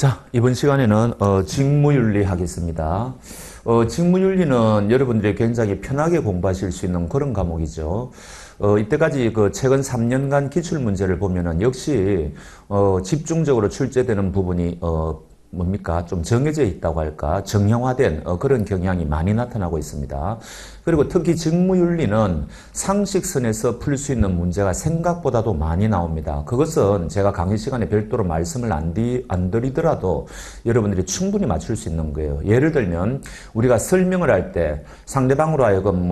자, 이번 시간에는 직무윤리 하겠습니다. 직무윤리는 여러분들이 굉장히 편하게 공부하실 수 있는 그런 과목이죠. 이때까지 그 최근 3년간 기출문제를 보면은 역시 집중적으로 출제되는 부분이 뭡니까? 좀 정해져 있다고 할까? 정형화된 그런 경향이 많이 나타나고 있습니다. 그리고 특히 직무윤리는 상식선에서 풀 수 있는 문제가 생각보다도 많이 나옵니다. 그것은 제가 강의 시간에 별도로 말씀을 안 드리더라도 여러분들이 충분히 맞출 수 있는 거예요. 예를 들면 우리가 설명을 할 때 상대방으로 하여금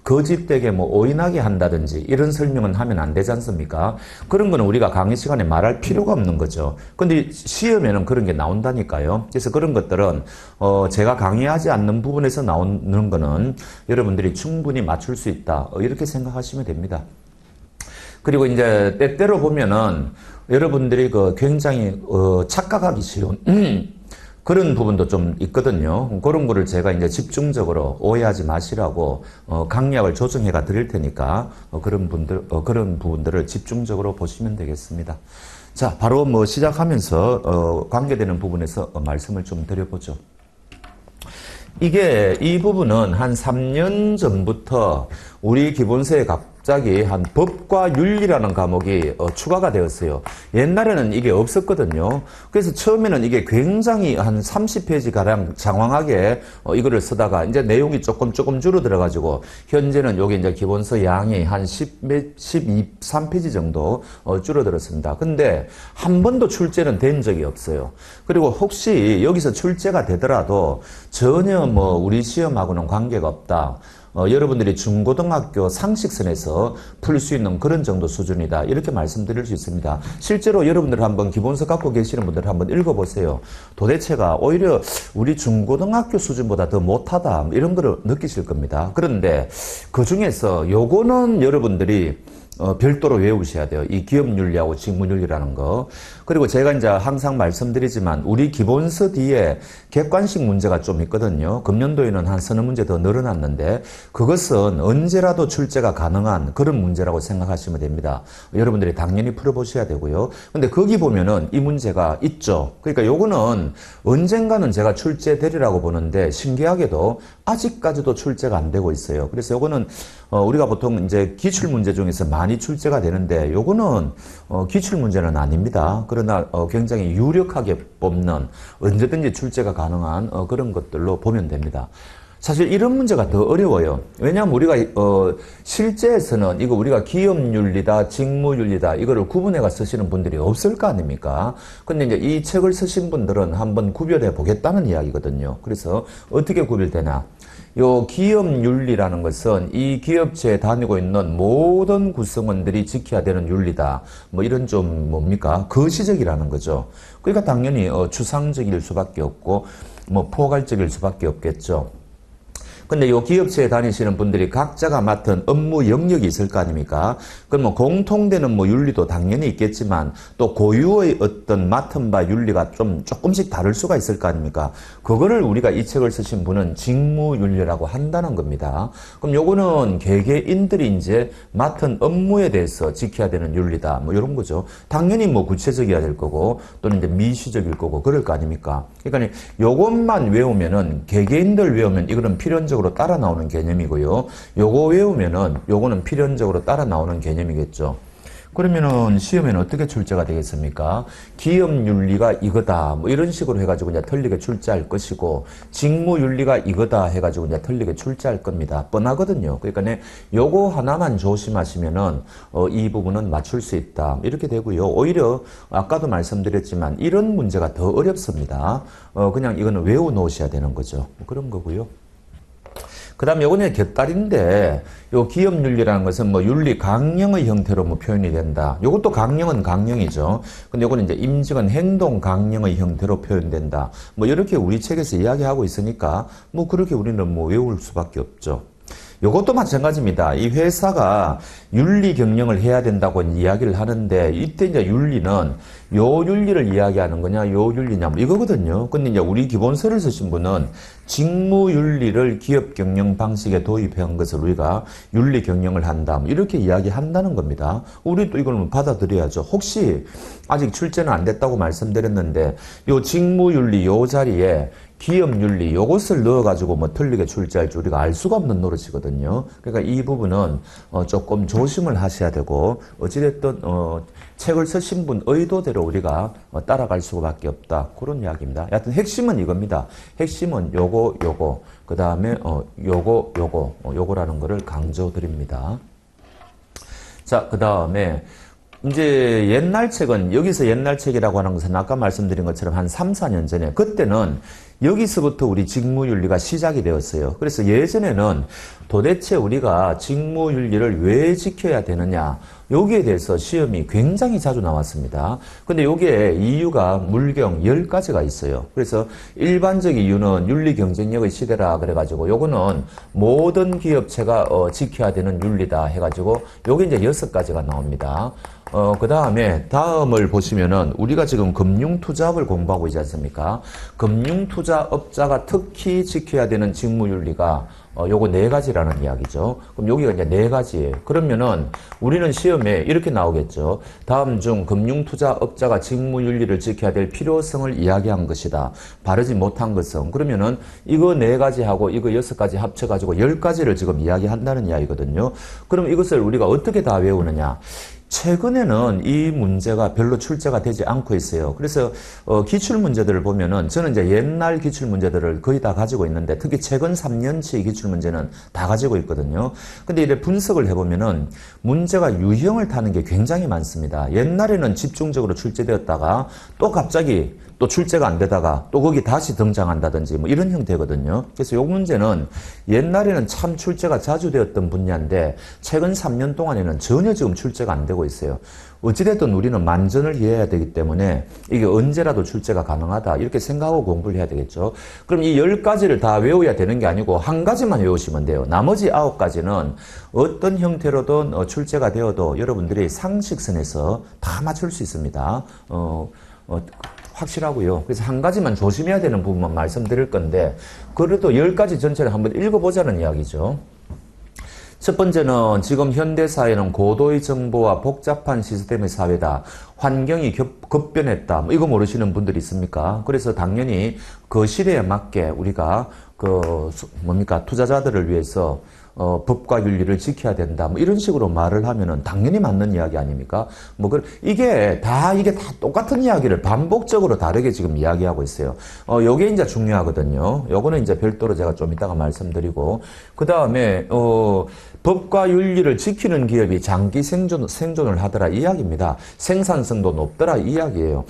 거짓되게 오인하게 한다든지 이런 설명은 하면 안 되지 않습니까? 그런 거는 우리가 강의 시간에 말할 필요가 없는 거죠. 근데 시험에는 그런 게 나온다니까요. 그래서 그런 것들은 제가 강의하지 않는 부분에서 나오는 거는 여러분들이 충분히 맞출 수 있다. 이렇게 생각하시면 됩니다. 그리고 이제 때때로 보면은 여러분들이 굉장히 착각하기 쉬운 그런 부분도 좀 있거든요. 그런 거를 제가 이제 집중적으로 오해하지 마시라고 강약을 조정해가 드릴 테니까 그런 부분들을 집중적으로 보시면 되겠습니다. 자, 바로 시작하면서 관계되는 부분에서 말씀을 좀 드려보죠. 이 부분은 한 3년 전부터 우리 기본서에 갑자기 한 법과 윤리라는 과목이 추가가 되었어요. 옛날에는 이게 없었거든요. 그래서 처음에는 이게 굉장히 한 30페이지 가량 장황하게 이거를 쓰다가 이제 내용이 조금 줄어들어가지고 현재는 여기 이제 기본서 양이 한 13페이지 정도 줄어들었습니다. 근데 한 번도 출제는 된 적이 없어요. 그리고 혹시 여기서 출제가 되더라도 전혀 우리 시험하고는 관계가 없다. 여러분들이 중고등학교 상식선에서 풀 수 있는 그런 정도 수준이다. 이렇게 말씀드릴 수 있습니다. 실제로 여러분들 한번 기본서 갖고 계시는 분들 한번 읽어보세요. 도대체가 오히려 우리 중고등학교 수준보다 더 못하다. 이런 거를 느끼실 겁니다. 그런데 그 중에서 요거는 여러분들이 별도로 외우셔야 돼요. 이 기업윤리하고 직무윤리라는 거. 그리고 제가 이제 항상 말씀드리지만 우리 기본서 뒤에 객관식 문제가 좀 있거든요. 금년도에는 한 서너 문제 더 늘어났는데 그것은 언제라도 출제가 가능한 그런 문제라고 생각하시면 됩니다. 여러분들이 당연히 풀어보셔야 되고요. 근데 거기 보면은 이 문제가 있죠. 그러니까 요거는 언젠가는 제가 출제되리라고 보는데 신기하게도 아직까지도 출제가 안 되고 있어요. 그래서 요거는 우리가 보통 이제 기출문제 중에서 많이 출제가 되는데 요거는 기출문제는 아닙니다. 그러나 굉장히 유력하게 뽑는 언제든지 출제가 가능한 그런 것들로 보면 됩니다. 사실 이런 문제가 더 어려워요. 왜냐하면 우리가 실제에서는 이거 우리가 기업윤리다, 직무윤리다 이거를 구분해가 쓰시는 분들이 없을 거 아닙니까? 근데 이제 이 책을 쓰신 분들은 한번 구별해 보겠다는 이야기거든요. 그래서 어떻게 구별되나? 요 기업윤리라는 것은 이 기업체에 다니고 있는 모든 구성원들이 지켜야 되는 윤리다. 이런 좀 거시적이라는 거죠. 그러니까 당연히 추상적일 수밖에 없고 포괄적일 수밖에 없겠죠. 근데 요 기업체에 다니시는 분들이 각자가 맡은 업무 영역이 있을 거 아닙니까? 그럼 공통되는 윤리도 당연히 있겠지만 또 고유의 어떤 맡은 바 윤리가 조금씩 다를 수가 있을 거 아닙니까? 그거를 우리가 이 책을 쓰신 분은 직무윤리라고 한다는 겁니다. 그럼 요거는 개개인들이 이제 맡은 업무에 대해서 지켜야 되는 윤리다. 이런 거죠. 당연히 구체적이어야 될 거고 또는 이제 미시적일 거고 그럴 거 아닙니까? 그러니까 요것만 외우면은 개개인들 외우면 이거는 필연적으로 따라 나오는 개념이고요. 요거 외우면은 요거는 필연적으로 따라 나오는 개념이겠죠. 그러면은 시험에는 어떻게 출제가 되겠습니까? 기업윤리가 이거다. 이런 식으로 해가지고 이제 틀리게 출제할 것이고, 직무윤리가 이거다 해가지고 이제 틀리게 출제할 겁니다. 뻔하거든요. 그러니까 요거 하나만 조심하시면은 이 부분은 맞출 수 있다. 이렇게 되고요. 오히려 아까도 말씀드렸지만 이런 문제가 더 어렵습니다. 그냥 이거는 외워 놓으셔야 되는 거죠. 그런 거고요. 그 다음에 요거는 곁다리인데, 요 기업윤리라는 것은 윤리 강령의 형태로 표현이 된다. 요것도 강령은 강령이죠. 근데 요거는 이제 임직은 행동 강령의 형태로 표현된다. 이렇게 우리 책에서 이야기하고 있으니까, 그렇게 우리는 외울 수밖에 없죠. 이것도 마찬가지입니다. 이 회사가 윤리 경영을 해야 된다고 이야기를 하는데 이때 이제 윤리는 요 윤리를 이야기하는 거냐, 요 윤리냐, 뭐 이거거든요. 근데 이제 우리 기본서를 쓰신 분은 직무 윤리를 기업 경영 방식에 도입한 것을 우리가 윤리 경영을 한다, 뭐 이렇게 이야기한다는 겁니다. 우리 또 이걸 받아들여야죠. 혹시 아직 출제는 안 됐다고 말씀드렸는데 요 직무 윤리 요 자리에 기업 윤리 요것을 넣어가지고 뭐 틀리게 출제할 줄 우리가 알 수가 없는 노릇이거든요. 그러니까 이 부분은 조금 조심을 하셔야 되고 어찌됐든 책을 쓰신 분 의도대로 우리가 따라갈 수밖에 없다. 그런 이야기입니다. 여하튼 핵심은 이겁니다. 핵심은 요거 그 다음에 요거라는 거를 강조드립니다. 자, 그 다음에 이제 옛날 책은 여기서 옛날 책이라고 하는 것은 아까 말씀드린 것처럼 한 3, 4년 전에 그때는 여기서부터 우리 직무윤리가 시작이 되었어요. 그래서 예전에는 도대체 우리가 직무윤리를 왜 지켜야 되느냐 여기에 대해서 시험이 굉장히 자주 나왔습니다. 근데 여기에 이유가 물경 10가지가 있어요. 그래서 일반적 이유는 윤리 경쟁력의 시대라 그래가지고 요거는 모든 기업체가 지켜야 되는 윤리다 해가지고 요게 이제 6가지가 나옵니다. 그 다음에 다음을 보시면은 우리가 지금 금융투자업을 공부하고 있지 않습니까? 금융투자업자가 특히 지켜야 되는 직무윤리가 요거 4가지라는 이야기죠. 그럼 여기가 이제 4가지예요. 그러면은 우리는 시험에 이렇게 나오겠죠. 다음 중 금융투자업자가 직무윤리를 지켜야 될 필요성을 이야기한 것이다. 바르지 못한 것은. 그러면은 이거 4가지하고 이거 6가지 합쳐가지고 10가지를 지금 이야기한다는 이야기거든요. 그럼 이것을 우리가 어떻게 다 외우느냐? 최근에는 이 문제가 별로 출제가 되지 않고 있어요. 그래서 기출문제들을 보면은 저는 이제 옛날 기출문제들을 거의 다 가지고 있는데 특히 최근 3년치 기출문제는 다 가지고 있거든요. 근데 이래 분석을 해보면은 문제가 유형을 타는 게 굉장히 많습니다. 옛날에는 집중적으로 출제되었다가 또 갑자기 또 출제가 안 되다가 또 거기 다시 등장한다든지 뭐 이런 형태거든요. 그래서 이 문제는 옛날에는 참 출제가 자주 되었던 분야인데 최근 3년 동안에는 전혀 지금 출제가 안 되고 있어요. 어찌됐든 우리는 만전을 기해야 되기 때문에 이게 언제라도 출제가 가능하다 이렇게 생각하고 공부를 해야 되겠죠. 그럼 이 10가지를 다 외워야 되는 게 아니고 한 가지만 외우시면 돼요. 나머지 9가지는 어떤 형태로든 출제가 되어도 여러분들이 상식선에서 다 맞출 수 있습니다. 확실하고요. 그래서 한 가지만 조심해야 되는 부분만 말씀드릴 건데 그래도 10가지 전체를 한번 읽어보자는 이야기죠. 첫 번째는 지금 현대사회는 고도의 정보와 복잡한 시스템의 사회다. 환경이 급변했다. 뭐 이거 모르시는 분들이 있습니까? 그래서 당연히 그 시대에 맞게 우리가 투자자들을 위해서 법과 윤리를 지켜야 된다. 뭐 이런 식으로 말을 하면은 당연히 맞는 이야기 아닙니까? 이게 다 똑같은 이야기를 반복적으로 다르게 지금 이야기하고 있어요. 요게 이제 중요하거든요. 요거는 이제 별도로 제가 좀 이따가 말씀드리고, 그 다음에, 법과 윤리를 지키는 기업이 장기 생존을 하더라 이야기입니다. 생산성도 높더라 이야기예요.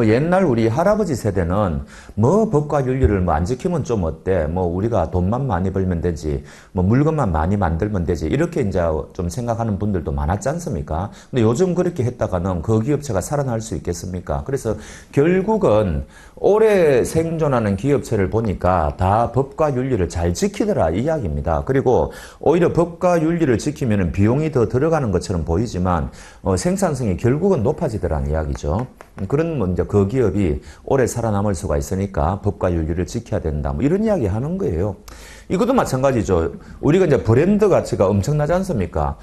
옛날 우리 할아버지 세대는 법과 윤리를 안 지키면 좀 어때? 우리가 돈만 많이 벌면 되지. 물건만 많이 만들면 되지. 이렇게 이제 좀 생각하는 분들도 많았지 않습니까? 근데 요즘 그렇게 했다가는 그 기업체가 살아날 수 있겠습니까? 그래서 결국은 오래 생존하는 기업체를 보니까 다 법과 윤리를 잘 지키더라 이야기입니다. 그리고 오히려 법과 윤리를 지키면 비용이 더 들어가는 것처럼 보이지만 생산성이 결국은 높아지더라는 이야기죠. 그런 이제 그 기업이 오래 살아남을 수가 있으니까 법과 윤리를 지켜야 된다. 이런 이야기 하는 거예요. 이것도 마찬가지죠. 우리가 이제 브랜드 가치가 엄청나지 않습니까?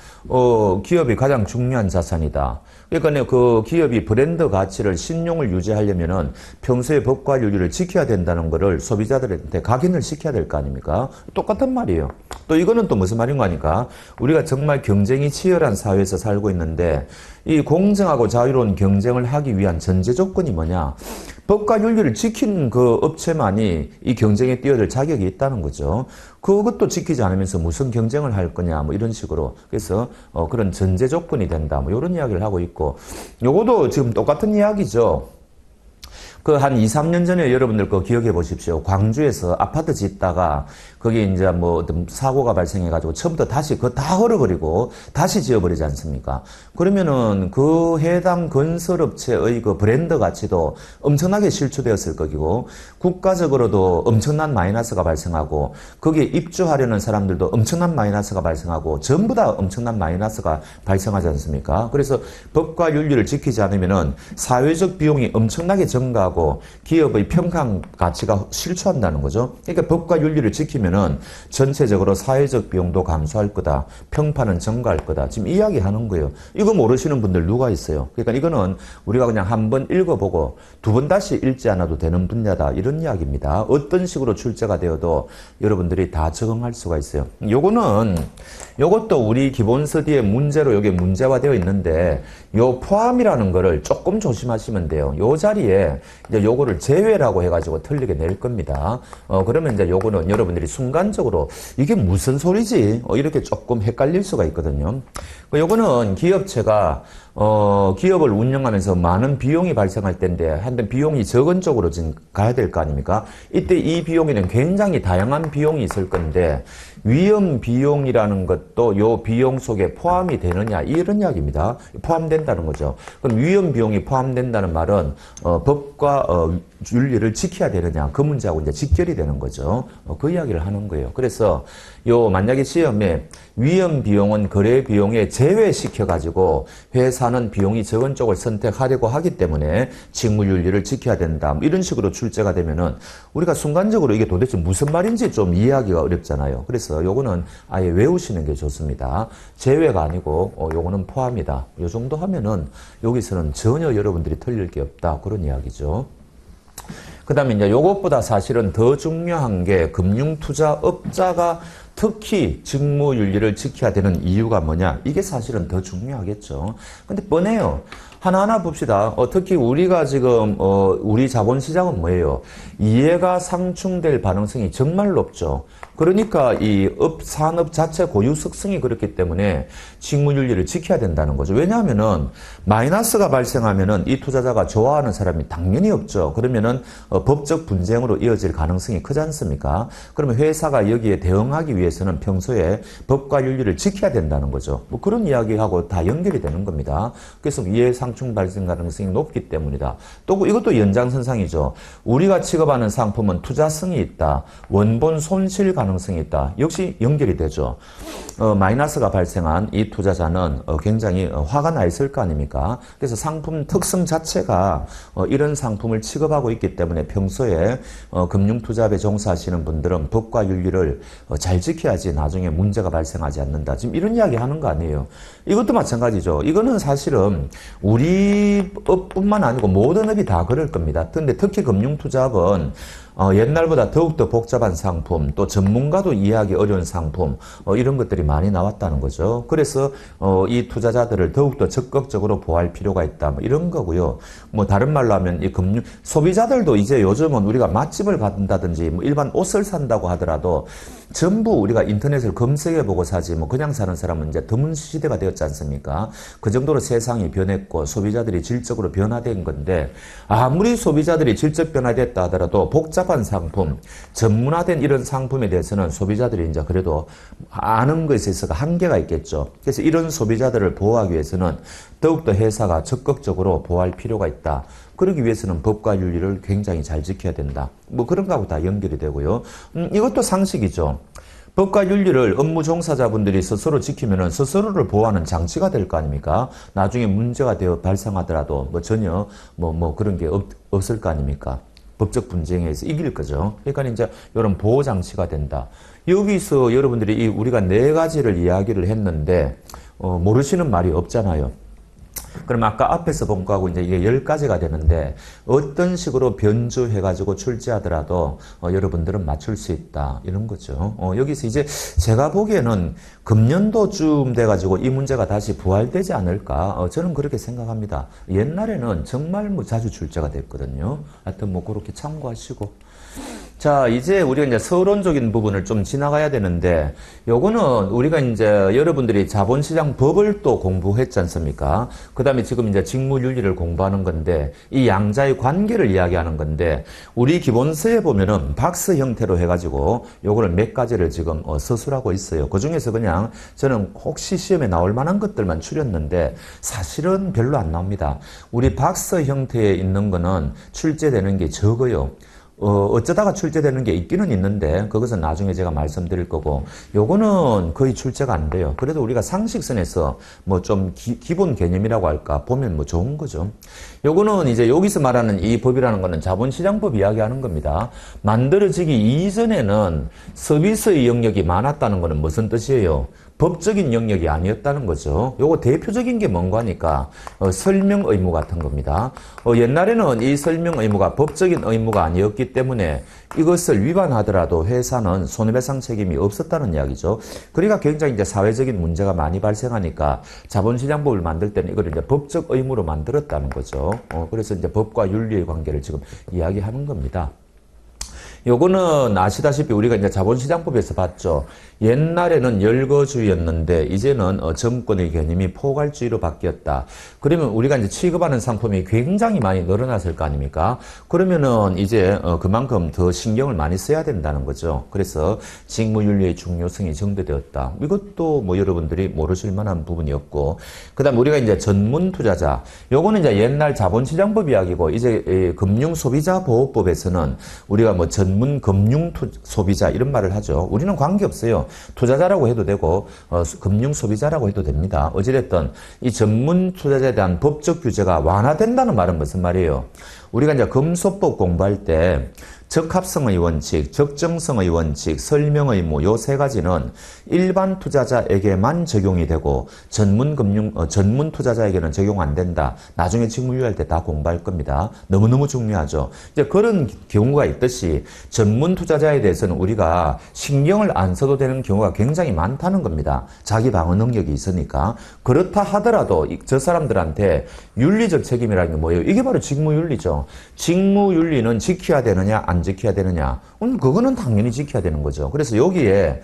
기업이 가장 중요한 자산이다. 그러니까 그 기업이 브랜드 가치를 신용을 유지하려면은 평소에 법과 윤리를 지켜야 된다는 거를 소비자들한테 각인을 시켜야 될 거 아닙니까? 똑같은 말이에요. 또 이거는 또 무슨 말인가 하니까 우리가 정말 경쟁이 치열한 사회에서 살고 있는데 이 공정하고 자유로운 경쟁을 하기 위한 전제 조건이 뭐냐? 법과 윤리를 지키는 그 업체만이 이 경쟁에 뛰어들 자격이 있다는 거죠. 그것도 지키지 않으면서 무슨 경쟁을 할 거냐, 이런 식으로. 그래서, 그런 전제 조건이 된다, 이런 이야기를 하고 있고. 요것도 지금 똑같은 이야기죠. 그 한 2, 3년 전에 여러분들 거 기억해 보십시오. 광주에서 아파트 짓다가 거기 이제 뭐 어떤 사고가 발생해가지고 처음부터 다시 그거 다 헐어버리고 다시 지어버리지 않습니까? 그러면은 그 해당 건설업체의 그 브랜드 가치도 엄청나게 실추되었을 거고 국가적으로도 엄청난 마이너스가 발생하고 거기에 입주하려는 사람들도 엄청난 마이너스가 발생하고 전부 다 엄청난 마이너스가 발생하지 않습니까? 그래서 법과 윤리를 지키지 않으면은 사회적 비용이 엄청나게 증가하고 기업의 평가 가치가 실추한다는 거죠. 그러니까 법과 윤리를 지키면은 전체적으로 사회적 비용도 감소할 거다. 평판은 증가할 거다. 지금 이야기하는 거예요. 이거 모르시는 분들 누가 있어요? 그러니까 이거는 우리가 그냥 한번 읽어보고 두 번 다시 읽지 않아도 되는 분야다. 이런 이야기입니다. 어떤 식으로 출제가 되어도 여러분들이 다 적응할 수가 있어요. 요것도 우리 기본서디의 문제로 여기 문제화되어 있는데 요 포함이라는 거를 조금 조심하시면 돼요. 요 자리에 이제 요거를 제외라고 해가지고 틀리게 낼 겁니다. 그러면 이제 요거는 여러분들이 순간적으로 이게 무슨 소리지? 이렇게 조금 헷갈릴 수가 있거든요. 요거는 기업체가 기업을 운영하면서 많은 비용이 발생할 텐데 한데 비용이 적은 쪽으로 지금 가야 될 거 아닙니까? 이때 이 비용에는 굉장히 다양한 비용이 있을 건데 위험 비용이라는 것도 요 비용 속에 포함이 되느냐 이런 이야기입니다. 포함된다는 거죠. 그럼 위험 비용이 포함된다는 말은 법과 윤리를 지켜야 되느냐 그 문제하고 이제 직결이 되는 거죠. 그 이야기를 하는 거예요. 그래서 요 만약에 시험에 위험 비용은 거래 비용에 제외시켜 가지고 회사는 비용이 적은 쪽을 선택하려고 하기 때문에 직무 윤리를 지켜야 된다. 이런 식으로 출제가 되면은 우리가 순간적으로 이게 도대체 무슨 말인지 좀 이해하기가 어렵잖아요. 그래서 요거는 아예 외우시는 게 좋습니다. 제외가 아니고 요거는 포함이다. 요 정도 하면은 여기서는 전혀 여러분들이 틀릴 게 없다. 그런 이야기죠. 그 다음에 이제 요것보다 사실은 더 중요한 게 금융투자업자가 특히 직무윤리를 지켜야 되는 이유가 뭐냐? 이게 사실은 더 중요하겠죠. 근데 뻔해요. 하나하나 봅시다. 특히 우리가 지금 우리 자본시장은 뭐예요? 이해가 상충될 가능성이 정말 높죠. 그러니까 이 산업 자체 고유성이 그렇기 때문에 직무윤리를 지켜야 된다는 거죠. 왜냐하면은 마이너스가 발생하면은 이 투자자가 좋아하는 사람이 당연히 없죠. 그러면은 법적 분쟁으로 이어질 가능성이 크지 않습니까? 그러면 회사가 여기에 대응하기 위해서는 평소에 법과 윤리를 지켜야 된다는 거죠. 뭐 그런 이야기하고 다 연결이 되는 겁니다. 그래서 이해상충 발생 가능성이 높기 때문이다. 또 이것도 연장선상이죠. 우리가 취급하는 상품은 투자성이 있다. 원본 손실 가능성이 있다. 역시 연결이 되죠. 마이너스가 발생한 이 투자자는 굉장히 화가 나 있을 거 아닙니까? 그래서 상품 특성 자체가 이런 상품을 취급하고 있기 때문에 평소에 금융투자업에 종사하시는 분들은 법과 윤리를 잘 지켜야지 나중에 문제가 발생하지 않는다. 지금 이런 이야기 하는 거 아니에요. 이것도 마찬가지죠. 이거는 사실은 우리 업뿐만 아니고 모든 업이 다 그럴 겁니다. 근데 특히 금융투자업은 옛날보다 더욱더 복잡한 상품, 또 전문가도 이해하기 어려운 상품, 이런 것들이 많이 나왔다는 거죠. 그래서 이 투자자들을 더욱더 적극적으로 보호할 필요가 있다. 뭐 이런 거고요. 뭐 다른 말로 하면 이 소비자들도 이제 요즘은 우리가 맛집을 간다든지 뭐 일반 옷을 산다고 하더라도 전부 우리가 인터넷을 검색해보고 사지 뭐 그냥 사는 사람은 이제 드문 시대가 되었지 않습니까? 그 정도로 세상이 변했고 소비자들이 질적으로 변화된 건데 아무리 소비자들이 질적 변화됐다 하더라도 복잡한 상품, 전문화된 이런 상품에 대해서는 소비자들이 이제 그래도 아는 것에 있어서 한계가 있겠죠. 그래서 이런 소비자들을 보호하기 위해서는 더욱더 회사가 적극적으로 보호할 필요가 있다. 그러기 위해서는 법과 윤리를 굉장히 잘 지켜야 된다. 뭐 그런 거하고 다 연결이 되고요. 이것도 상식이죠. 법과 윤리를 업무 종사자분들이 스스로 지키면은 스스로를 보호하는 장치가 될 거 아닙니까? 나중에 문제가 되어 발생하더라도 뭐 전혀 뭐 그런 게 없을 거 아닙니까? 법적 분쟁에서 이길 거죠. 그러니까 이제 이런 보호 장치가 된다. 여기서 여러분들이 우리가 네 가지를 이야기를 했는데 모르시는 말이 없잖아요. 그럼 아까 앞에서 본 거하고 이제 이게 10가지가 되는데 어떤 식으로 변주해가지고 출제하더라도 여러분들은 맞출 수 있다. 이런 거죠. 여기서 이제 제가 보기에는 금년도쯤 돼가지고 이 문제가 다시 부활되지 않을까. 저는 그렇게 생각합니다. 옛날에는 정말 뭐 자주 출제가 됐거든요. 하여튼 뭐 그렇게 참고하시고. 자, 이제 우리가 이제 서론적인 부분을 좀 지나가야 되는데, 요거는 우리가 이제 여러분들이 자본시장 법을 또 공부했지 않습니까? 그 다음에 지금 이제 직무윤리를 공부하는 건데, 이 양자의 관계를 이야기하는 건데, 우리 기본서에 보면은 박스 형태로 해가지고, 요거를 몇 가지를 지금 서술하고 있어요. 그 중에서 그냥 저는 혹시 시험에 나올 만한 것들만 추렸는데, 사실은 별로 안 나옵니다. 우리 박스 형태에 있는 거는 출제되는 게 적어요. 어쩌다가 출제되는 게 있기는 있는데 그것은 나중에 제가 말씀드릴 거고 요거는 거의 출제가 안 돼요. 그래도 우리가 상식선에서 뭐 좀 기본 개념이라고 할까 보면 뭐 좋은 거죠. 요거는 이제 여기서 말하는 이 법이라는 거는 자본시장법 이야기하는 겁니다. 만들어지기 이전에는 서비스의 영역이 많았다는 거는 무슨 뜻이에요? 법적인 영역이 아니었다는 거죠. 요거 대표적인 게 뭔가 하니까 설명 의무 같은 겁니다. 옛날에는 이 설명 의무가 법적인 의무가 아니었기 때문에 이것을 위반하더라도 회사는 손해배상 책임이 없었다는 이야기죠. 그러니까 굉장히 이제 사회적인 문제가 많이 발생하니까 자본시장법을 만들 때는 이걸 이제 법적 의무로 만들었다는 거죠. 그래서 이제 법과 윤리의 관계를 지금 이야기하는 겁니다. 요거는 아시다시피 우리가 이제 자본시장법에서 봤죠. 옛날에는 열거주의였는데 이제는 정권의 개념이 포괄주의로 바뀌었다. 그러면 우리가 이제 취급하는 상품이 굉장히 많이 늘어났을 거 아닙니까? 그러면은 이제 그만큼 더 신경을 많이 써야 된다는 거죠. 그래서 직무윤리의 중요성이 정대되었다. 이것도 뭐 여러분들이 모르실 만한 부분이었고, 그다음 우리가 이제 전문투자자. 요거는 이제 옛날 자본시장법 이야기고 이제 금융소비자보호법에서는 우리가 뭐 전문 금융소비자 이런 말을 하죠. 우리는 관계없어요. 투자자라고 해도 되고 금융소비자라고 해도 됩니다. 어찌됐든 이 전문 투자자에 대한 법적 규제가 완화된다는 말은 무슨 말이에요? 우리가 이제 금소법 공부할 때 적합성의 원칙, 적정성의 원칙, 설명 의무 요 세 가지는 일반 투자자에게만 적용이 되고 전문 투자자에게는 적용 안 된다. 나중에 직무유예할 때 다 공부할 겁니다. 너무너무 중요하죠. 이제 그런 경우가 있듯이 전문 투자자에 대해서는 우리가 신경을 안 써도 되는 경우가 굉장히 많다는 겁니다. 자기 방어 능력이 있으니까. 그렇다 하더라도 저 사람들한테 윤리적 책임이라는 게 뭐예요? 이게 바로 직무윤리죠. 직무윤리는 지켜야 되느냐 안 지켜야 되느냐. 그거는 당연히 지켜야 되는 거죠. 그래서 여기에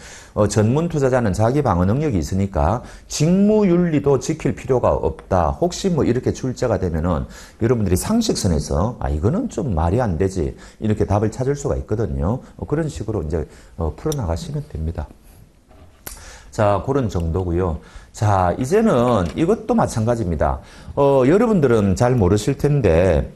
전문 투자자는 자기 방어 능력이 있으니까 직무윤리도 지킬 필요가 없다. 혹시 뭐 이렇게 출제가 되면은 여러분들이 상식선에서 이거는 좀 말이 안 되지 이렇게 답을 찾을 수가 있거든요. 그런 식으로 이제 풀어나가시면 됩니다. 자, 그런 정도고요. 자, 이제는 이것도 마찬가지입니다. 여러분들은 잘 모르실 텐데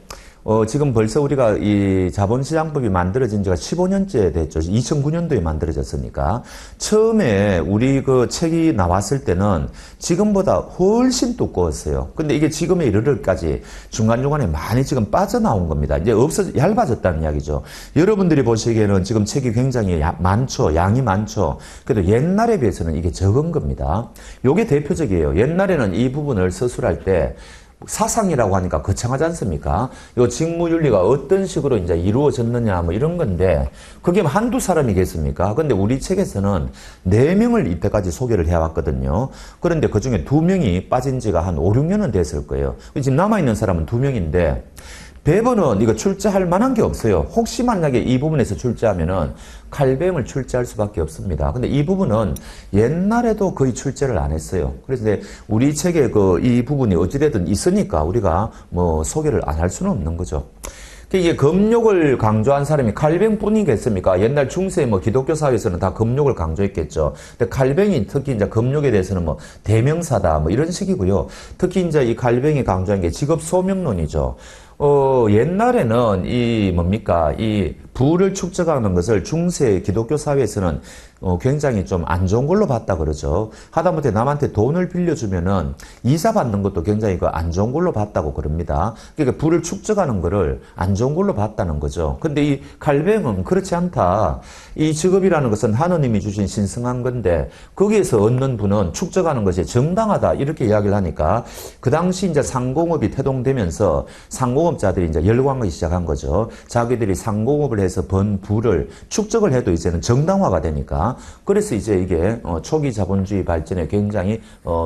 지금 벌써 우리가 이 자본시장법이 만들어진 지가 15년째 됐죠. 2009년도에 만들어졌으니까. 처음에 우리 그 책이 나왔을 때는 지금보다 훨씬 두꺼웠어요. 근데 이게 지금에 이르르기까지 중간중간에 많이 지금 빠져나온 겁니다. 이제 얇아졌다는 이야기죠. 여러분들이 보시기에는 지금 책이 굉장히 많죠. 양이 많죠. 그래도 옛날에 비해서는 이게 적은 겁니다. 요게 대표적이에요. 옛날에는 이 부분을 서술할 때 사상이라고 하니까 거창하지 않습니까? 요 직무윤리가 어떤 식으로 이제 이루어졌느냐 뭐 이런 건데 그게 한두 사람이겠습니까? 근데 우리 책에서는 4명을 이때까지 소개를 해왔거든요. 그런데 그 중에 2명이 빠진 지가 한 5, 6년은 됐을 거예요. 지금 남아있는 사람은 2명인데 배번은 이거 출제할 만한 게 없어요. 혹시 만약에 이 부분에서 출제하면은 칼뱅을 출제할 수밖에 없습니다. 근데 이 부분은 옛날에도 거의 출제를 안 했어요. 그래서 우리 책에 이 부분이 어찌되든 있으니까 우리가 뭐 소개를 안 할 수는 없는 거죠. 이게 금욕을 강조한 사람이 칼뱅 뿐이겠습니까? 옛날 중세 뭐 기독교 사회에서는 다 금욕을 강조했겠죠. 근데 칼뱅이 특히 이제 금욕에 대해서는 뭐 대명사다 뭐 이런 식이고요. 특히 이제 이 칼뱅이 강조한 게 직업 소명론이죠. 옛날에는 이 부를 축적하는 것을 중세 기독교 사회에서는 굉장히 좀 안 좋은 걸로 봤다 그러죠. 하다못해 남한테 돈을 빌려주면은 이자 받는 것도 굉장히 안 좋은 걸로 봤다고 그럽니다. 그러니까 부를 축적하는 거를 안 좋은 걸로 봤다는 거죠. 근데 이 칼뱅은 그렇지 않다. 이 직업이라는 것은 하느님이 주신 신성한 건데 거기에서 얻는 부는 축적하는 것이 정당하다 이렇게 이야기를 하니까 그 당시 이제 상공업이 태동되면서 상공업자들이 이제 열광하기 시작한 거죠. 자기들이 상공업을 해서 번 부를 축적을 해도 이제는 정당화가 되니까 그래서 이제 이게 초기 자본주의 발전에 굉장히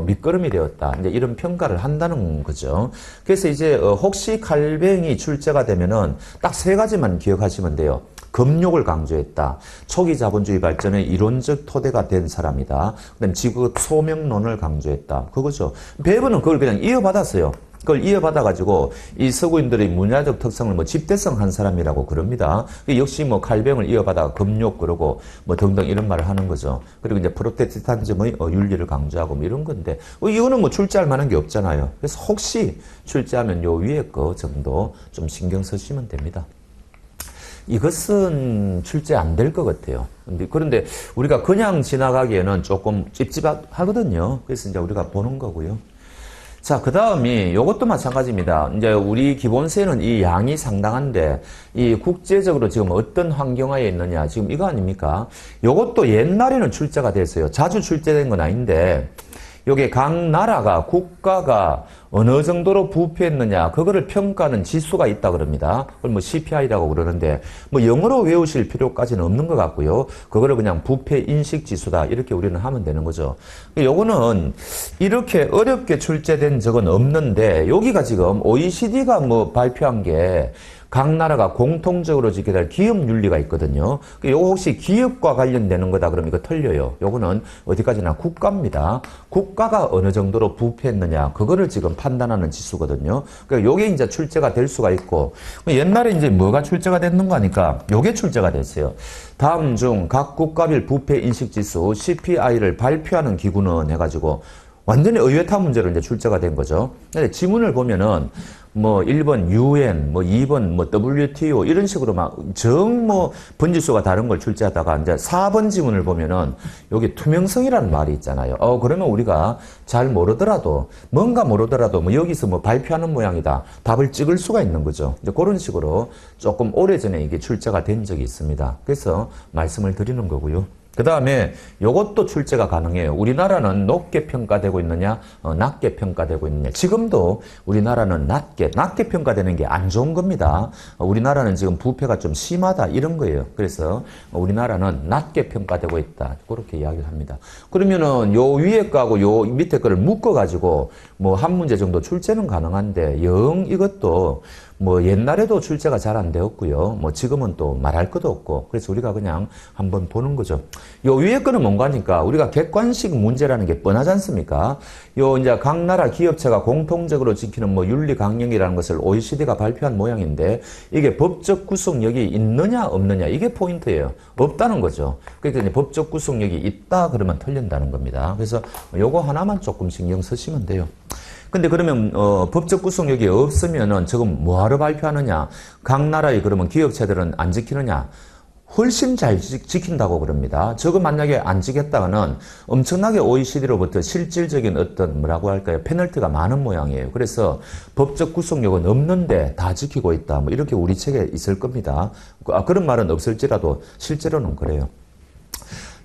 밑거름이 되었다. 이제 이런 평가를 한다는 거죠. 그래서 이제 혹시 칼뱅이 출제가 되면은 딱 세 가지만 기억하시면 돼요. 금욕을 강조했다. 초기 자본주의 발전의 이론적 토대가 된 사람이다. 그다음에 지구 소명론을 강조했다. 그거죠. 베버는 그걸 그냥 이어받았어요. 그걸 이어받아가지고 이 서구인들의 문화적 특성을 뭐 집대성한 사람이라고 그럽니다. 역시 뭐 칼뱅을 이어받아 금욕 그러고 뭐 등등 이런 말을 하는 거죠. 그리고 이제 프로테스탄즘의 윤리를 강조하고 뭐 이런 건데 이거는 뭐 출제할 만한 게 없잖아요. 그래서 혹시 출제하면 요 위에 거 정도 좀 신경 쓰시면 됩니다. 이것은 출제 안 될 것 같아요. 그런데 우리가 그냥 지나가기에는 조금 찝찝하거든요. 그래서 이제 우리가 보는 거고요. 자, 그 다음이 요것도 마찬가지입니다. 이제 우리 기본세는 이 양이 상당한데 이 국제적으로 지금 어떤 환경하에 있느냐 지금 이거 아닙니까? 요것도 옛날에는 출제가 됐어요. 자주 출제된 건 아닌데 요게 각 나라가 국가가 어느 정도로 부패했느냐 그거를 평가하는 지수가 있다 그럽니다. 그걸 뭐 CPI라고 그러는데 뭐 영어로 외우실 필요까지는 없는 것 같고요. 그거를 그냥 부패 인식 지수다 이렇게 우리는 하면 되는 거죠. 요거는 이렇게 어렵게 출제된 적은 없는데 여기가 지금 OECD가 뭐 발표한 게 각 나라가 공통적으로 지켜야 될 기업 윤리가 있거든요. 요거 혹시 기업과 관련되는 거다 그러면 이거 틀려요. 요거는 어디까지나 국가입니다. 국가가 어느 정도로 부패했느냐 그거를 지금 판단하는 지수거든요. 그러니까 요게 이제 출제가 될 수가 있고 옛날에 이제 뭐가 출제가 됐는 거 하니까 요게 출제가 됐어요. 다음 중 각 국가별 부패 인식 지수 CPI를 발표하는 기구는 해가지고 완전히 의외타 문제로 이제 출제가 된 거죠. 근데 지문을 보면은 뭐 1번 UN, 뭐 2번 뭐 WTO 이런 식으로 막 뭐 번지수가 다른 걸 출제하다가 이제 4번 지문을 보면은 여기 투명성이라는 말이 있잖아요. 그러면 우리가 잘 모르더라도 뭔가 모르더라도 뭐 여기서 뭐 발표하는 모양이다. 답을 찍을 수가 있는 거죠. 이제 그런 식으로 조금 오래전에 이게 출제가 된 적이 있습니다. 그래서 말씀을 드리는 거고요. 그 다음에 요것도 출제가 가능해요. 우리나라는 높게 평가되고 있느냐, 낮게 평가되고 있느냐. 지금도 우리나라는 낮게 평가되는 게 안 좋은 겁니다. 우리나라는 지금 부패가 좀 심하다 이런 거예요. 그래서 우리나라는 낮게 평가되고 있다. 그렇게 이야기를 합니다. 그러면은 요 위에 거하고 요 밑에 거를 묶어가지고 뭐 한 문제 정도 출제는 가능한데 영 이것도 뭐 옛날에도 출제가 잘 안 되었고요. 뭐 지금은 또 말할 것도 없고 그래서 우리가 그냥 한번 보는 거죠. 요 위에 거는 뭔가 하니까 우리가 객관식 문제라는 게 뻔하지 않습니까? 요 이제 각 나라 기업체가 공통적으로 지키는 뭐 윤리 강령이라는 것을 OECD가 발표한 모양인데 이게 법적 구속력이 있느냐 없느냐 이게 포인트예요. 없다는 거죠. 그러니까 이제 법적 구속력이 있다 그러면 틀린다는 겁니다. 그래서 요거 하나만 조금 신경 쓰시면 돼요. 근데 그러면 법적 구속력이 없으면은 지금 뭐하러 발표하느냐? 각 나라의 그러면 기업체들은 안 지키느냐? 훨씬 잘 지킨다고 그럽니다. 저거 만약에 안 지켰다가는 엄청나게 OECD로부터 실질적인 어떤 뭐라고 할까요? 페널티가 많은 모양이에요. 그래서 법적 구속력은 없는데 다 지키고 있다. 뭐 이렇게 우리 책에 있을 겁니다. 그런 말은 없을지라도 실제로는 그래요.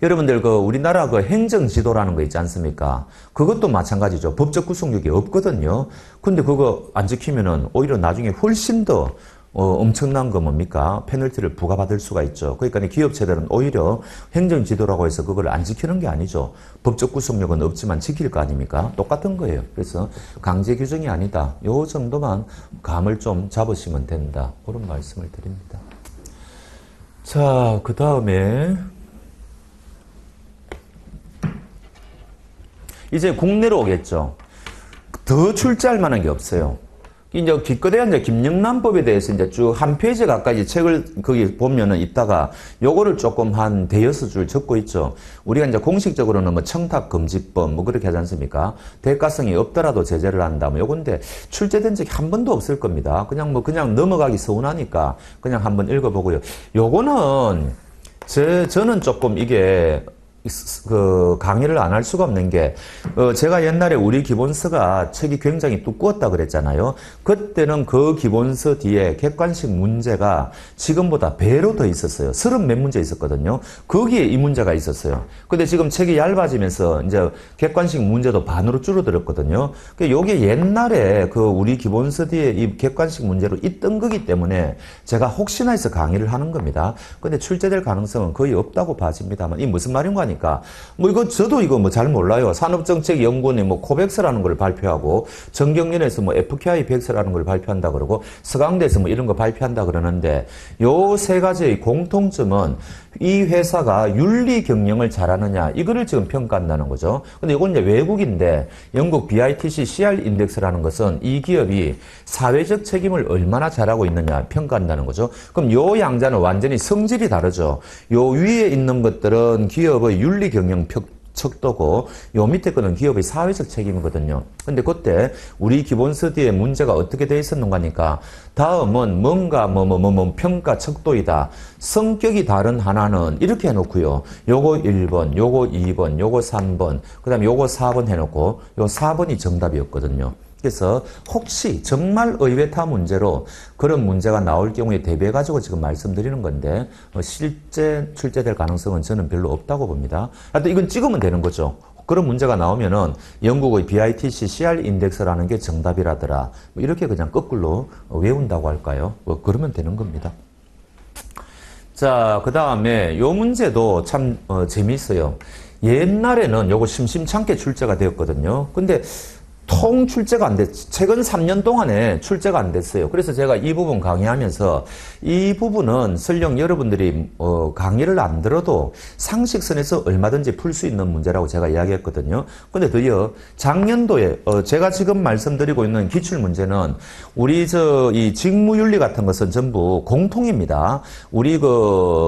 여러분들 우리나라 행정 지도라는 거 있지 않습니까? 그것도 마찬가지죠. 법적 구속력이 없거든요. 근데 그거 안 지키면은 오히려 나중에 훨씬 더 엄청난 거 뭡니까? 페널티를 부과받을 수가 있죠. 그러니까 기업체들은 오히려 행정 지도라고 해서 그걸 안 지키는 게 아니죠. 법적 구속력은 없지만 지킬 거 아닙니까? 똑같은 거예요. 그래서 강제 규정이 아니다. 요 정도만 감을 좀 잡으시면 된다. 그런 말씀을 드립니다. 자, 그 다음에 이제 국내로 오겠죠. 더 출제할 만한 게 없어요. 이제 기껏해야 이제 김영란법에 대해서 이제 쭉 한 페이지 가까이 책을 거기 보면은 있다가 요거를 조금 한 대여섯 줄 적고 있죠. 우리가 이제 공식적으로는 뭐 청탁금지법 뭐 그렇게 하지 않습니까? 대가성이 없더라도 제재를 한다. 뭐 요건데 출제된 적이 한 번도 없을 겁니다. 그냥 넘어가기 서운하니까 그냥 한번 읽어보고요. 요거는 저는 조금 이게 강의를 안 할 수가 없는 게, 제가 옛날에 우리 기본서가 책이 굉장히 두꺼웠다 그랬잖아요. 그때는 그 기본서 뒤에 객관식 문제가 지금보다 배로 더 있었어요. 30몇 문제 있었거든요. 거기에 이 문제가 있었어요. 근데 지금 책이 얇아지면서 이제 객관식 문제도 반으로 줄어들었거든요. 요게 옛날에 그 우리 기본서 뒤에 이 객관식 문제로 있던 거기 때문에 제가 혹시나 해서 강의를 하는 겁니다. 근데 출제될 가능성은 거의 없다고 봐집니다만, 이 무슨 말인가 하니까, 저도 이거 잘 몰라요. 산업정책연구원이 코백스라는 걸 발표하고, 정경련에서 FKI 백스라는 걸 발표한다 그러고, 서강대에서 이런 거 발표한다 그러는데, 요 세 가지의 공통점은 이 회사가 윤리 경영을 잘하느냐, 이거를 지금 평가한다는 거죠. 근데 이건 이제 외국인데, 영국 BITC CR 인덱스라는 것은 이 기업이 사회적 책임을 얼마나 잘하고 있느냐 평가한다는 거죠. 그럼 요 양자는 완전히 성질이 다르죠. 요 위에 있는 것들은 기업의 윤리 경영 척도고, 요 밑에 거는 기업의 사회적 책임이거든요. 근데 그때 우리 기본서 뒤에 문제가 어떻게 돼 있었는가 하니까, 다음은 뭔가 평가 척도이다. 성격이 다른 하나는 이렇게 해놓고요. 요거 1번, 요거 2번, 요거 3번, 그 다음에 요거 4번 해놓고, 요 4번이 정답이었거든요. 그래서 혹시 정말 의외타 문제로 그런 문제가 나올 경우에 대비해가지고 지금 말씀드리는 건데, 실제 출제될 가능성은 저는 별로 없다고 봅니다. 하여튼 이건 찍으면 되는 거죠. 그런 문제가 나오면은 영국의 BITC CR 인덱스라는 게 정답이라더라. 이렇게 그냥 거꾸로 외운다고 할까요? 그러면 되는 겁니다. 자, 그 다음에 요 문제도 참 재미있어요. 옛날에는 요거 심심찮게 출제가 되었거든요. 근데 통 출제가 안 됐, 최근 3년 동안에 출제가 안 됐어요. 그래서 제가 이 부분 강의하면서 이 부분은 설령 여러분들이 강의를 안 들어도 상식선에서 얼마든지 풀 수 있는 문제라고 제가 이야기했거든요. 근데 드디어 작년도에 제가 지금 말씀드리고 있는 기출문제는 우리 이 직무윤리 같은 것은 전부 공통입니다. 우리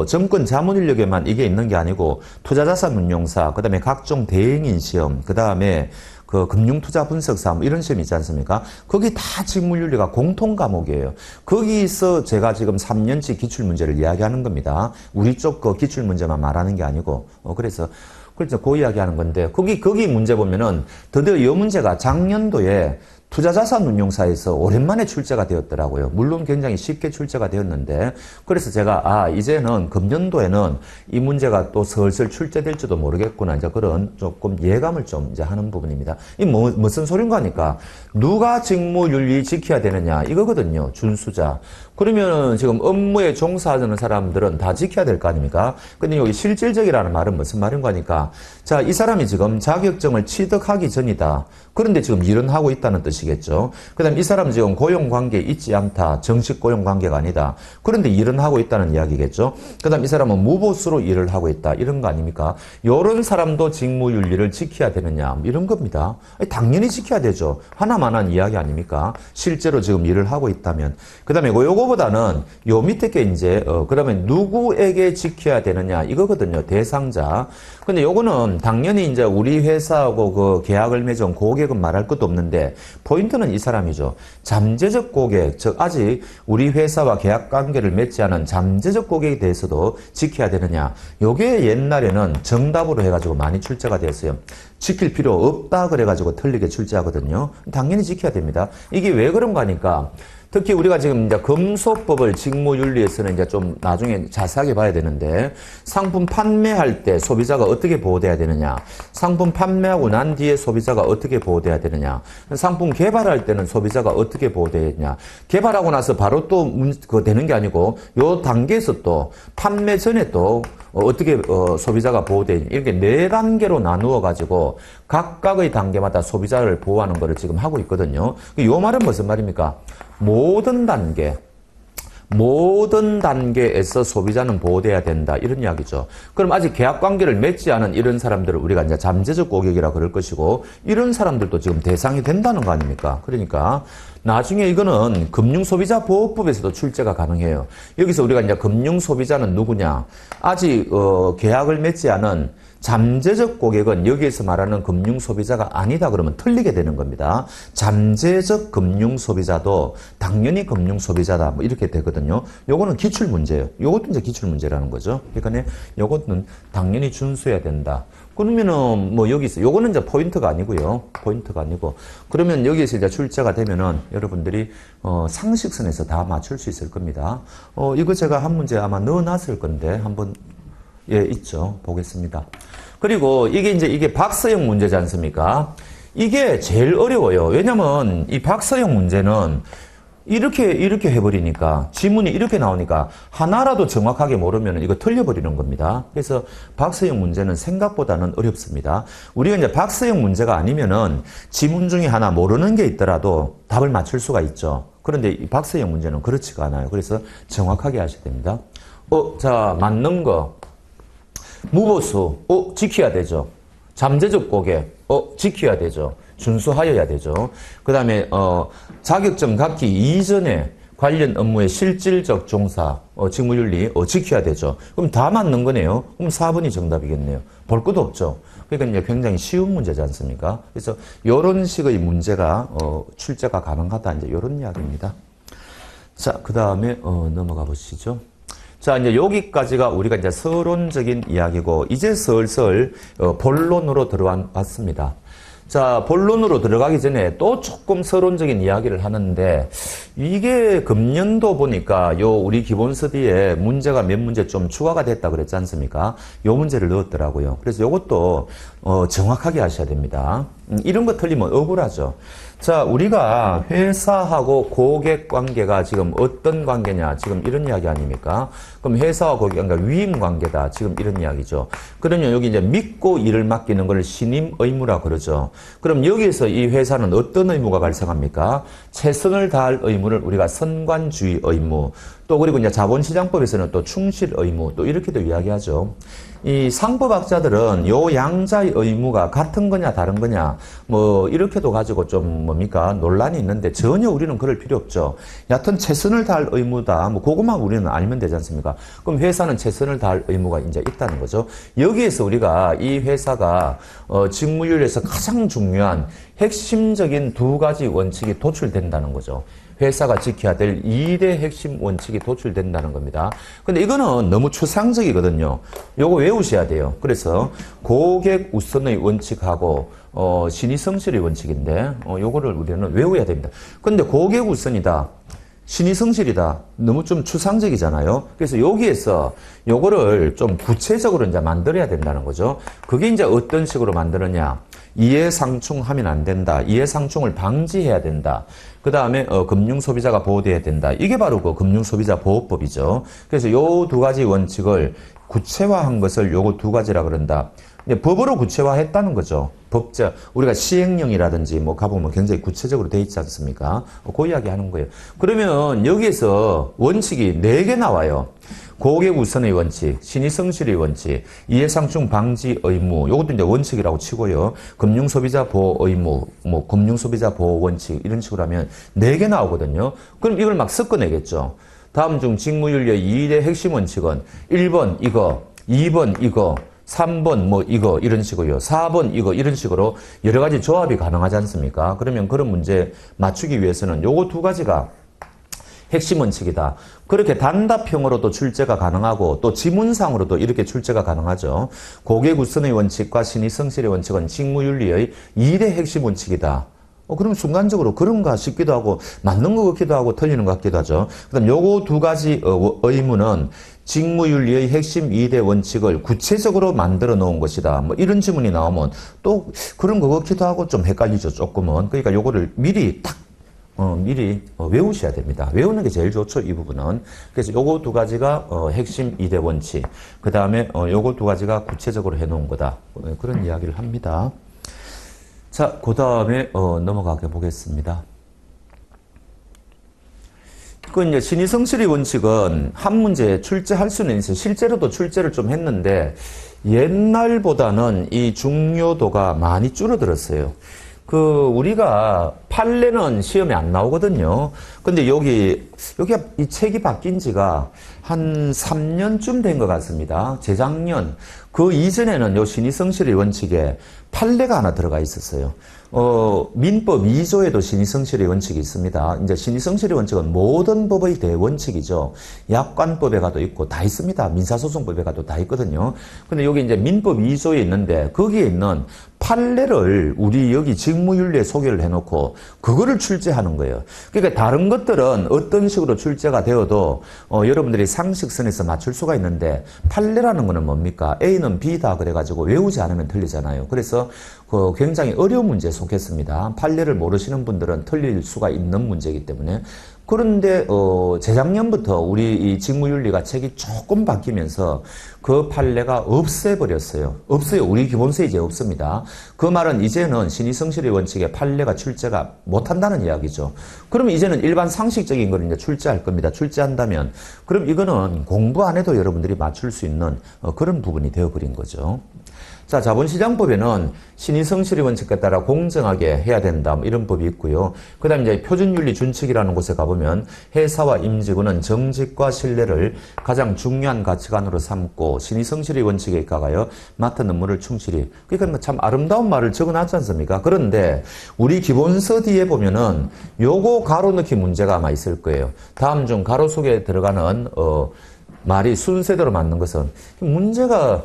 정권 자문인력에만 이게 있는 게 아니고 투자자산 운용사, 그 다음에 각종 대행인 시험, 그 다음에 금융투자 분석사 이런 시험 있지 않습니까? 거기 다 직무윤리가 공통 과목이에요. 거기서 제가 지금 3년치 기출문제를 이야기하는 겁니다. 우리 쪽 기출문제만 말하는 게 아니고. 그래서 그 이야기하는 건데, 거기 문제 보면은 드디어 이 문제가 작년도에 투자자산 운용사에서 오랜만에 출제가 되었더라고요. 물론 굉장히 쉽게 출제가 되었는데, 그래서 제가 이제는 금년도에는 이 문제가 또 슬슬 출제될지도 모르겠구나, 이제 그런 조금 예감을 좀 이제 하는 부분입니다. 이 무슨 소린가 하니까, 누가 직무윤리 지켜야 되느냐 이거거든요. 준수자. 그러면 지금 업무에 종사하는 사람들은 다 지켜야 될 거 아닙니까? 근데 여기 실질적이라는 말은 무슨 말인가 하니까, 자, 이 사람이 지금 자격증을 취득하기 전이다. 그런데 지금 일은 하고 있다는 뜻이겠죠. 그 다음에 이 사람은 지금 고용관계에 있지 않다. 정식 고용관계가 아니다. 그런데 일은 하고 있다는 이야기겠죠. 그 다음 이 사람은 무보수로 일을 하고 있다. 이런 거 아닙니까? 이런 사람도 직무윤리를 지켜야 되느냐. 이런 겁니다. 당연히 지켜야 되죠. 하나만한 이야기 아닙니까? 실제로 지금 일을 하고 있다면. 그 다음에 요거보다는 요 밑에 게 이제, 그러면 누구에게 지켜야 되느냐. 이거거든요. 대상자. 근데 요거는 당연히 이제 우리 회사하고 계약을 맺은 고객은 말할 것도 없는데, 포인트는 이 사람이죠. 잠재적 고객, 즉 아직 우리 회사와 계약 관계를 맺지 않은 잠재적 고객에 대해서도 지켜야 되느냐. 요게 옛날에는 정답으로 해가지고 많이 출제가 되었어요. 지킬 필요 없다 그래가지고 틀리게 출제하거든요. 당연히 지켜야 됩니다. 이게 왜 그런가 하니까, 특히 우리가 지금 이제 금소법을 직무윤리에서는 이제 좀 나중에 자세하게 봐야 되는데, 상품 판매할 때 소비자가 어떻게 보호돼야 되느냐, 상품 판매하고 난 뒤에 소비자가 어떻게 보호돼야 되느냐, 상품 개발할 때는 소비자가 어떻게 보호돼야 되느냐, 개발하고 나서 바로 또 되는 게 아니고 요 단계에서 또 판매 전에 또 어떻게 소비자가 보호되냐, 이렇게 4단계로 나누어 가지고 각각의 단계마다 소비자를 보호하는 것을 지금 하고 있거든요. 이 말은 무슨 말입니까? 모든 단계에서 소비자는 보호돼야 된다. 이런 이야기죠. 그럼 아직 계약 관계를 맺지 않은 이런 사람들을 우리가 이제 잠재적 고객이라 그럴 것이고, 이런 사람들도 지금 대상이 된다는 거 아닙니까? 그러니까 나중에 이거는 금융소비자보호법에서도 출제가 가능해요. 여기서 우리가 이제 금융소비자는 누구냐? 아직 계약을 맺지 않은 잠재적 고객은 여기에서 말하는 금융소비자가 아니다 그러면 틀리게 되는 겁니다. 잠재적 금융소비자도 당연히 금융소비자다 뭐 이렇게 되거든요. 요거는 기출문제예요. 요것도 이제 기출문제라는 거죠. 그러니까 요것은 당연히 준수해야 된다. 그러면은 뭐 여기서 요거는 이제 포인트가 아니고요. 포인트가 아니고 그러면 여기에서 이제 출제가 되면은 여러분들이 상식선에서 다 맞출 수 있을 겁니다. 이거 제가 한 문제 아마 넣어놨을 건데 한번 예 있죠. 보겠습니다. 그리고 이게 박서형 문제지 않습니까? 이게 제일 어려워요. 왜냐면 이 박서형 문제는 이렇게 해버리니까 지문이 이렇게 나오니까 하나라도 정확하게 모르면 이거 틀려버리는 겁니다. 그래서 박서형 문제는 생각보다는 어렵습니다. 우리가 이제 박서형 문제가 아니면은 지문 중에 하나 모르는 게 있더라도 답을 맞출 수가 있죠. 그런데 이 박서형 문제는 그렇지가 않아요. 그래서 정확하게 하셔야 됩니다. 자, 맞는 거. 무보수, 지켜야 되죠. 잠재적 고객, 지켜야 되죠. 준수하여야 되죠. 그 다음에, 자격증 갖기 이전에 관련 업무의 실질적 종사, 직무윤리, 지켜야 되죠. 그럼 다 맞는 거네요. 그럼 4번이 정답이겠네요. 볼 것도 없죠. 그러니까 이제 굉장히 쉬운 문제지 않습니까? 그래서 요런 식의 문제가, 출제가 가능하다. 이제 요런 이야기입니다. 자, 그 다음에, 넘어가 보시죠. 자, 이제 여기까지가 우리가 이제 서론적인 이야기고, 이제 슬슬 본론으로 들어왔습니다. 자, 본론으로 들어가기 전에 또 조금 서론적인 이야기를 하는데, 이게 금년도 보니까 우리 기본서디에 문제가 몇 문제 좀 추가가 됐다 그랬지 않습니까? 요 문제를 넣었더라고요. 그래서 요것도 정확하게 하셔야 됩니다. 이런 거 틀리면 억울하죠. 자, 우리가 회사하고 고객 관계가 지금 어떤 관계냐? 지금 이런 이야기 아닙니까? 그럼 회사와 고객 관계가 위임 관계다. 지금 이런 이야기죠. 그러면 여기 이제 믿고 일을 맡기는 걸 신임 의무라 그러죠. 그럼 여기에서 이 회사는 어떤 의무가 발생합니까? 최선을 다할 의무를 우리가 선관주의 의무, 또 그리고 이제 자본시장법에서는 또 충실 의무, 또 이렇게도 이야기하죠. 이 상법학자들은 요 양자의 의무가 같은 거냐 다른 거냐 뭐 이렇게도 가지고 좀 뭡니까 논란이 있는데 전혀 우리는 그럴 필요 없죠. 여하튼 최선을 다할 의무다. 뭐 그것만 우리는 알면 되지 않습니까? 그럼 회사는 최선을 다할 의무가 이제 있다는 거죠. 여기에서 우리가 이 회사가 직무윤리에서 가장 중요한 핵심적인 두 가지 원칙이 도출된다는 거죠. 회사가 지켜야 될 2대 핵심 원칙이 도출된다는 겁니다. 근데 이거는 너무 추상적이거든요. 요거 외우셔야 돼요. 그래서 고객 우선의 원칙하고 신의성실의 원칙인데 요거를 우리는 외워야 됩니다. 근데 고객 우선이다. 신의성실이다. 너무 좀 추상적이잖아요. 그래서 여기에서 요거를 좀 구체적으로 이제 만들어야 된다는 거죠. 그게 이제 어떤 식으로 만드느냐. 이해상충하면 안 된다. 이해상충을 방지해야 된다. 그 다음에 금융소비자가 보호돼야 된다. 이게 바로 그 금융소비자보호법이죠. 그래서 요 두 가지 원칙을 구체화한 것을 요거 두 가지라 그런다. 이제 법으로 구체화했다는 거죠. 법자 우리가 시행령이라든지 뭐 가보면 굉장히 구체적으로 돼 있지 않습니까? 그 이야기 하는 거예요. 그러면 여기에서 원칙이 4개 나와요. 고객 우선의 원칙, 신의성실의 원칙, 이해상충 방지 의무, 요것도 이제 원칙이라고 치고요. 금융소비자 보호 의무, 뭐 금융소비자 보호 원칙 이런 식으로 하면 4개 나오거든요. 그럼 이걸 막 섞어내겠죠. 다음 중 직무윤리의 2대 핵심 원칙은 1번 이거, 2번 이거, 3번 뭐 이거 이런 식으로요. 4번 이거 이런 식으로 여러 가지 조합이 가능하지 않습니까? 그러면 그런 문제 맞추기 위해서는 요거 두 가지가 핵심 원칙이다. 그렇게 단답형으로도 출제가 가능하고 또 지문상으로도 이렇게 출제가 가능하죠. 고객 우선의 원칙과 신의성실의 원칙은 직무윤리의 2대 핵심 원칙이다. 그럼 순간적으로 그런가 싶기도 하고 맞는 것 같기도 하고 틀리는 것 같기도 하죠. 그다음 요거 두 가지 의무는 직무윤리의 핵심 2대 원칙을 구체적으로 만들어 놓은 것이다. 뭐 이런 지문이 나오면 또 그런 것 같기도 하고 좀 헷갈리죠. 조금은. 그러니까 요거를 미리 딱 미리 외우셔야 됩니다. 외우는 게 제일 좋죠, 이 부분은. 그래서 요거 두 가지가 핵심 2대 원칙. 그 다음에 요거 두 가지가 구체적으로 해놓은 거다. 그런 이야기를 합니다. 자, 그 다음에 넘어가 보겠습니다. 그 이제 신의성실의 원칙은 한 문제에 출제할 수는 있어요. 실제로도 출제를 좀 했는데 옛날보다는 이 중요도가 많이 줄어들었어요. 우리가 판례는 시험에 안 나오거든요. 근데 여기가 이 책이 바뀐 지가 한 3년쯤 된 것 같습니다. 재작년. 그 이전에는 요 신의성실의 원칙에 판례가 하나 들어가 있었어요. 민법 2조에도 신의성실의 원칙이 있습니다. 이제 신의성실의 원칙은 모든 법의 대원칙이죠. 약관법에 가도 있고 다 있습니다. 민사소송법에 가도 다 있거든요. 근데 여기 이제 민법 2조에 있는데 거기에 있는 판례를 우리 여기 직무윤리에 소개를 해놓고 그거를 출제하는 거예요. 그러니까 다른 것들은 어떤 식으로 출제가 되어도 여러분들이 상식선에서 맞출 수가 있는데 판례라는 거는 뭡니까? A는 B다 그래가지고 외우지 않으면 틀리잖아요. 그래서 굉장히 어려운 문제에 속했습니다. 판례를 모르시는 분들은 틀릴 수가 있는 문제이기 때문에. 그런데 재작년부터 우리 이 직무윤리가 책이 조금 바뀌면서 그 판례가 없애버렸어요. 없어요. 우리 기본서에 이제 없습니다. 그 말은 이제는 신의성실의 원칙에 판례가 출제가 못한다는 이야기죠. 그럼 이제는 일반 상식적인 걸 이제 출제할 겁니다. 출제한다면 그럼 이거는 공부 안 해도 여러분들이 맞출 수 있는 그런 부분이 되어버린 거죠. 자, 자본시장법에는 신의성실의 원칙에 따라 공정하게 해야 된다, 이런 법이 있고요. 그 다음에 이제 표준윤리 준칙이라는 곳에 가보면 회사와 임직원은 정직과 신뢰를 가장 중요한 가치관으로 삼고 신의성실의 원칙에 입각하여 맡은 업무를 충실히. 그러니까 참 아름다운 말을 적어놨지 않습니까? 그런데 우리 기본서 뒤에 보면은 요거 가로 넣기 문제가 아마 있을 거예요. 다음 중 가로 속에 들어가는 말이 순서대로 맞는 것은 문제가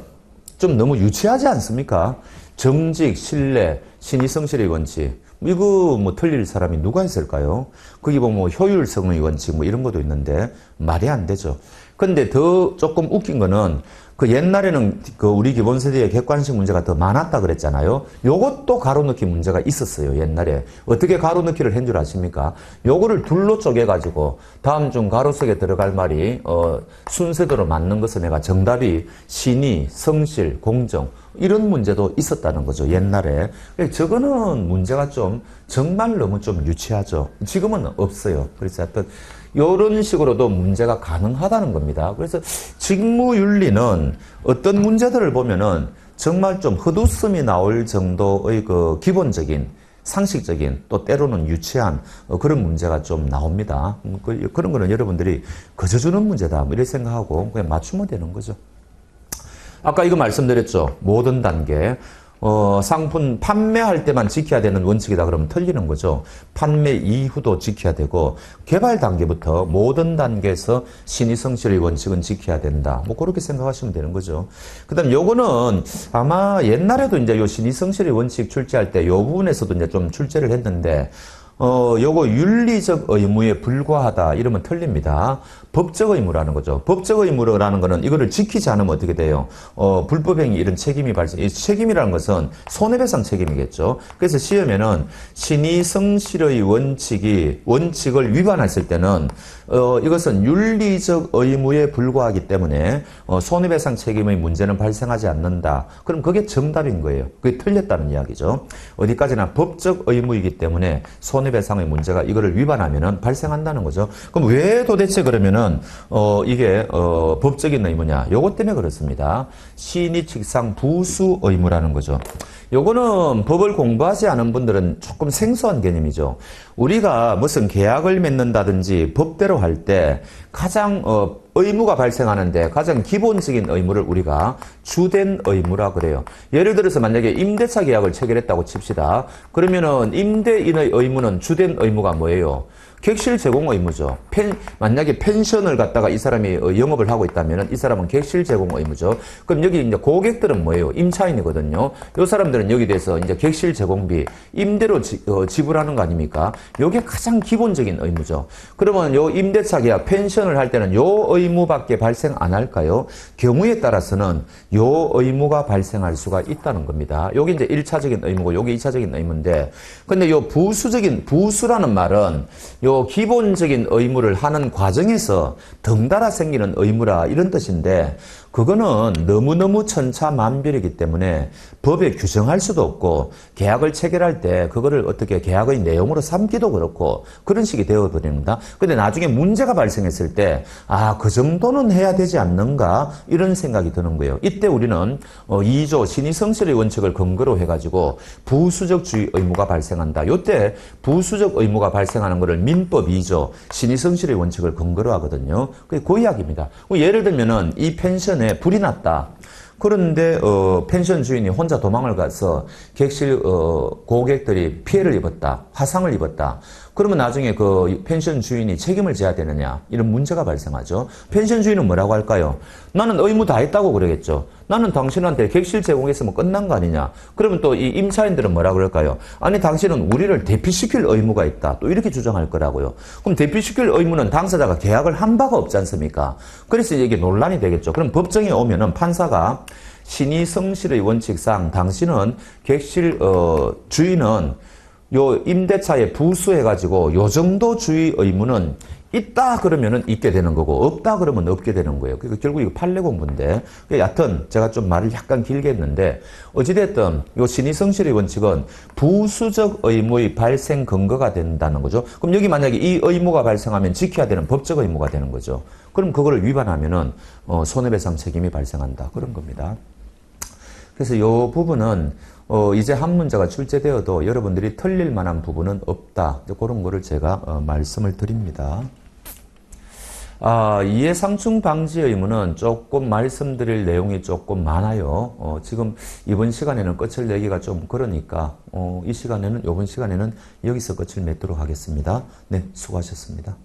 좀 너무 유치하지 않습니까? 정직, 신뢰, 신의성실의 원칙. 이거 뭐 틀릴 사람이 누가 있을까요? 거기 보면 뭐 효율성의 원칙 뭐 이런 것도 있는데 말이 안 되죠. 근데 더 조금 웃긴 거는 옛날에는 우리 기본서에 객관식 문제가 더 많았다 그랬잖아요. 요것도 가로넣기 문제가 있었어요, 옛날에. 어떻게 가로넣기를 한 줄 아십니까? 요거를 둘로 쪼개가지고 다음 중 가로 속에 들어갈 말이 순서대로 맞는 것은 내가 정답이 신의, 성실, 공정 이런 문제도 있었다는 거죠, 옛날에. 저거는 문제가 좀 정말 너무 좀 유치하죠. 지금은 없어요. 그래서 하여튼 이런 식으로도 문제가 가능하다는 겁니다. 그래서 직무윤리는 어떤 문제들을 보면은 정말 좀 헛웃음이 나올 정도의 기본적인 상식적인 또 때로는 유치한 그런 문제가 좀 나옵니다. 그런 거는 여러분들이 거저주는 문제다 이렇게 생각하고 그냥 맞추면 되는 거죠. 아까 이거 말씀드렸죠. 모든 단계. 상품 판매할 때만 지켜야 되는 원칙이다 그러면 틀리는 거죠. 판매 이후도 지켜야 되고 개발 단계부터 모든 단계에서 신의성실의 원칙은 지켜야 된다. 뭐 그렇게 생각하시면 되는 거죠. 그다음 요거는 아마 옛날에도 이제 요 신의성실의 원칙 출제할 때 요 부분에서도 이제 좀 출제를 했는데 요거 윤리적 의무에 불과하다 이러면 틀립니다. 법적 의무라는 거죠. 법적 의무라는 거는 이거를 지키지 않으면 어떻게 돼요? 불법행위 이런 책임이 발생. 이 책임이라는 것은 손해배상 책임이겠죠. 그래서 시험에는 신의성실의 원칙을 위반했을 때는 이것은 윤리적 의무에 불과하기 때문에 손해배상 책임의 문제는 발생하지 않는다. 그럼 그게 정답인 거예요. 그게 틀렸다는 이야기죠. 어디까지나 법적 의무이기 때문에 손해배상의 문제가 이거를 위반하면은 발생한다는 거죠. 그럼 왜 도대체 그러면은 이게 법적인 의무냐? 요것 때문에 그렇습니다. 신의칙상 부수 의무라는 거죠. 요거는 법을 공부하지 않은 분들은 조금 생소한 개념이죠. 우리가 무슨 계약을 맺는다든지 법대로 할 때 가장 의무가 발생하는데 가장 기본적인 의무를 우리가 주된 의무라 그래요. 예를 들어서 만약에 임대차 계약을 체결했다고 칩시다. 그러면은 임대인의 의무는 주된 의무가 뭐예요? 객실 제공 의무죠. 만약에 펜션을 갖다가 이 사람이 영업을 하고 있다면 이 사람은 객실 제공 의무죠. 그럼 여기 이제 고객들은 뭐예요? 임차인이거든요. 이 사람들은 여기 대해서 이제 객실 제공비 임대로 지불하는 거 아닙니까? 이게 가장 기본적인 의무죠. 그러면 요 임대차 계약 펜션을 할 때는 요 의무밖에 발생 안 할까요? 경우에 따라서는 요 의무가 발생할 수가 있다는 겁니다. 요게 이제 1차적인 의무고 요게 2차적인 의무인데 근데 요 부수라는 말은 요 기본적인 의무를 하는 과정에서 덩달아 생기는 의무라 이런 뜻인데 그거는 너무너무 천차만별이기 때문에 법에 규정할 수도 없고 계약을 체결할 때 그거를 어떻게 계약의 내용으로 삼기도 그렇고 그런 식이 되어버립니다. 근데 나중에 문제가 발생했을 때 그 정도는 해야 되지 않는가 이런 생각이 드는 거예요. 이때 우리는 2조 신의성실의 원칙을 근거로 해가지고 부수적주의 의무가 발생한다. 이때 부수적 의무가 발생하는 것을 민법 2조 신의성실의 원칙을 근거로 하거든요. 그게 그 이야기입니다. 예를 들면은 이 펜션에 불이 났다. 그런데 펜션 주인이 혼자 도망을 가서 객실 고객들이 피해를 입었다. 화상을 입었다. 그러면 나중에 그 펜션 주인이 책임을 져야 되느냐 이런 문제가 발생하죠. 펜션 주인은 뭐라고 할까요? 나는 의무 다 했다고 그러겠죠. 나는 당신한테 객실 제공했으면 끝난 거 아니냐. 그러면 또 이 임차인들은 뭐라 그럴까요? 아니 당신은 우리를 대피시킬 의무가 있다. 또 이렇게 주장할 거라고요. 그럼 대피시킬 의무는 당사자가 계약을 한 바가 없지 않습니까? 그래서 이게 논란이 되겠죠. 그럼 법정에 오면은 판사가 신의성실의 원칙상 당신은 객실 주인은 요 임대차에 부수해가지고 요 정도 주의 의무는 있다 그러면은 있게 되는 거고 없다 그러면 없게 되는 거예요. 그러니까 결국 이거 판례 공부인데 여하튼 제가 좀 말을 약간 길게 했는데 어찌됐든 요 신의성실의 원칙은 부수적 의무의 발생 근거가 된다는 거죠. 그럼 여기 만약에 이 의무가 발생하면 지켜야 되는 법적 의무가 되는 거죠. 그럼 그거를 위반하면은 손해배상 책임이 발생한다 그런 겁니다. 그래서 이 부분은 이제 한 문제가 출제되어도 여러분들이 틀릴 만한 부분은 없다. 그런 거를 제가 말씀을 드립니다. 이해상충 방지 의무는 조금 말씀드릴 내용이 조금 많아요. 지금 이번 시간에는 끝을 내기가 좀 그러니까 이번 시간에는 여기서 끝을 맺도록 하겠습니다. 네, 수고하셨습니다.